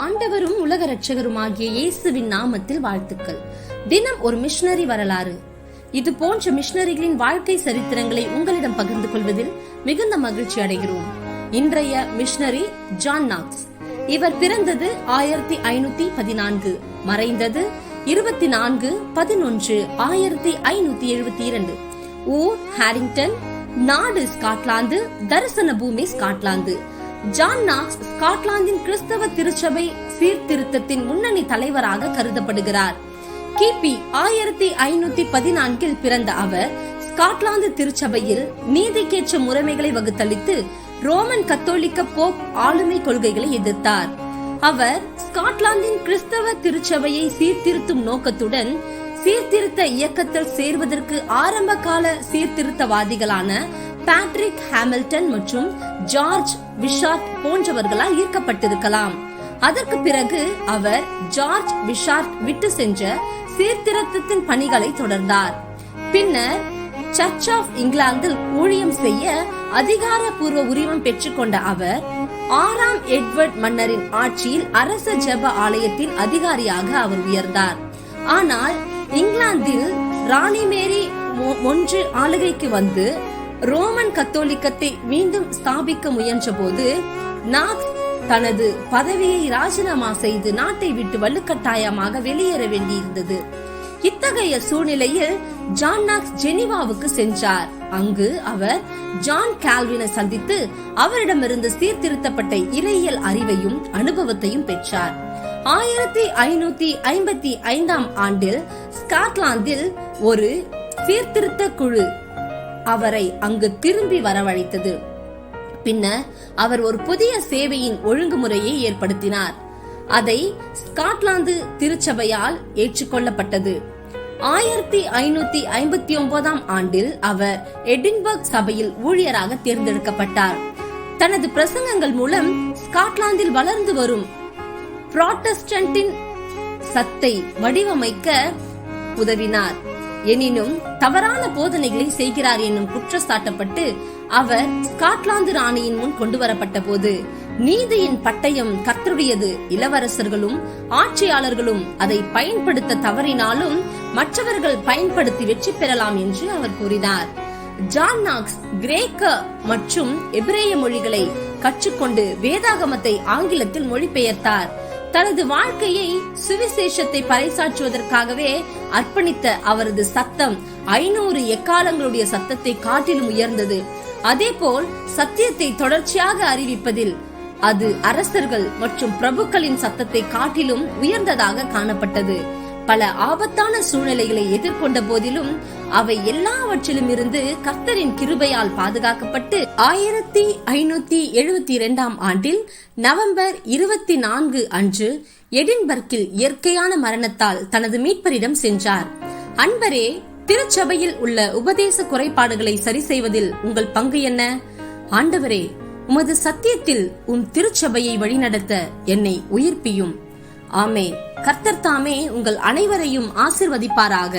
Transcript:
ஆண்டவரும் உலக ரட்சகருமாகிய இயேசுவின் நாமத்தில் வாழ்த்துக்கள். தினம் ஒரு மிஷனரி வரலாறு. இது போன்ற மிஷனரிகளின் வாழ்க்கை சரித்திரங்களை உங்களிடம் பகிர்ந்து கொள்வதில் மிகுந்த மகிழ்ச்சி அடைகிறோம். இன்றைய மிஷனரி ஜான் நாக்ஸ். இவர் பிறந்தது 1514, மறைந்தது 24/11/1572. ஊர் ஹாரிங்டன், நாடு ஸ்காட்லாந்து, தரிசன பூமி ஸ்காட்லாந்து. ஜான் நாக்ஸ் ஸ்காட்லாந்தின் கிறிஸ்தவ திருச்சபை சீர்திருத்தத்தின் முன்னணி தலைவராக கருதப்படுகிறார். கிபி 1514 பிறந்த அவர் ஸ்காட்லாந்து திருச்சபையில் நீதிக்கேற்ற முறைமைகளை வகுத்தளித்து ரோமன் கத்தோலிக்க போப் ஆளுமை கொள்கைகளை எதிர்த்தார். அவர் ஸ்காட்லாந்தின் கிறிஸ்தவ திருச்சபையை சீர்திருத்தும் நோக்கத்துடன் சீர்திருத்த இயக்கத்தில் சேர்வதற்கு ஆரம்ப கால சீர்திருத்தவாதிகளான பேட்ரிக் ஹாமில்டன் மற்றும் ஜார்ஜ் விஷார்ட் போன்றவர்களால் ஈர்க்கப்பட்டிருக்கலாம். அதற்கு பிறகு அவர் ஜார்ஜ் விஷார்ட் விட்டு சென்ற சீர்திருத்தத்தின் பணிகளை தொடர்ந்தார். பின்னர் சர்ச் ஆஃப் இங்கிலாந்தில் ஊழியம் செய்ய அதிகாரப்பூர்வ உரிமம் பெற்றுக்கொண்ட அவர் 6ஆம் எட்வர்ட் மன்னரின் ஆட்சியில் அரச ஜெப ஆலயத்தின் அதிகாரியாக அவர் உயர்ந்தார். ஆனால் இங்கிலாந்தில் ராணி மேரி ஒன்று ஆளுகைக்கு வந்து ரோமன் கத்தோலிக்கத்தை மீண்டும் ஸ்தாபிக்க முயன்ற போது நாக்ஸ் தனது பதவியை ராஜினாமா செய்து நாட்டை விட்டு வலுக்கட்டாயமாக வெளியேற வேண்டியிருந்தது. இத்தகைய சூழ்நிலையில் ஜான் நாக்ஸ் ஜெனீவாவுக்கு சென்றார். அங்கு அவர் ஜான் கால்வினை சந்தித்து அவரிடமிருந்து சீர்திருத்தப்பட்ட இறையியல் அறிவையும் அனுபவத்தையும் பெற்றார். 1555 ஆண்டில் ஸ்காட்லாந்தில் ஒரு சீர்திருத்த குழு அவரை அங்கு திரும்பி வரவழைத்தது. பின்னர் அவர் ஒரு புதிய சேவையின் ஒழுங்குமுறையை ஏற்படுத்தினார். அதை ஸ்காட்லாந்து திருச்சபையால் ஏற்றுக்கொள்ளப்பட்டது. 1559 ஆண்டில் அவர் எடின்பர்க் சபையில் ஊழியராக தேர்ந்தெடுக்கப்பட்டார். தனது பிரசங்கங்கள் மூலம் ஸ்காட்லாந்தில் வளர்ந்து வரும் புராட்டஸ்டன்டின் சத்தை வடிவமைக்க உதவினார். எனினும் தவறான போதனைகளை செய்கிறார் என்னும் குற்றச்சாட்டப்பட்டு அவர் ஸ்காட்லாந்து ராணியின் முன் கொண்டு வரப்பட்ட போது நீதியின் பட்டயம் கர்த்தருடையது, இளவரசர்களும் ஆட்சியாளர்களும் அதை பயன்படுத்த தவறினாலும் மற்றவர்கள் பயன்படுத்தி வெற்றி பெறலாம் என்று அவர் கூறினார். ஜான் நாக்ஸ் கிரேக்க மற்றும் எபிரேய மொழிகளை கற்றுக்கொண்டு வேதாகமத்தை ஆங்கிலத்தில் மொழிபெயர்த்தார். தனது வாழ்க்கையை சுவிசேஷத்தை பறைசாற்றுவதற்காகவே அர்ப்பணித்த அவரது சத்தம் 500 எக்காலங்களுடைய சத்தத்தை காட்டிலும் உயர்ந்தது. அதேபோல் சத்தியத்தை தொடர்ச்சியாக அறிவிப்பதில் அது அரசர்கள் மற்றும் பிரபுக்களின் சத்தத்தை காட்டிலும் உயர்ந்ததாக காணப்பட்டது. பல ஆபத்தான சூழ்நிலைகளை எதிர்கொண்ட போதிலும் அவை எல்லாவற்றிலும் இருந்து கர்த்தரின் கிருபையால் பாதுகாக்கப்பட்டு 1572 ஆண்டில் நவம்பர் 24 அன்று எடின்பர்க்கில் இயற்கையான மரணத்தால் தனது மீட்பரிடம் சென்றார். அன்பரே, திருச்சபையில் உள்ள உபதேச குறைபாடுகளை சரி செய்வதில் உங்கள் பங்கு என்ன? ஆண்டவரே, உமது சத்தியத்தில் உம் திருச்சபையை வழிநடத்த என்னை உயிர்ப்பியும். ஆமென். கர்த்தர் தாமே உங்கள் அனைவரையும் ஆசிர்வதிப்பாராக.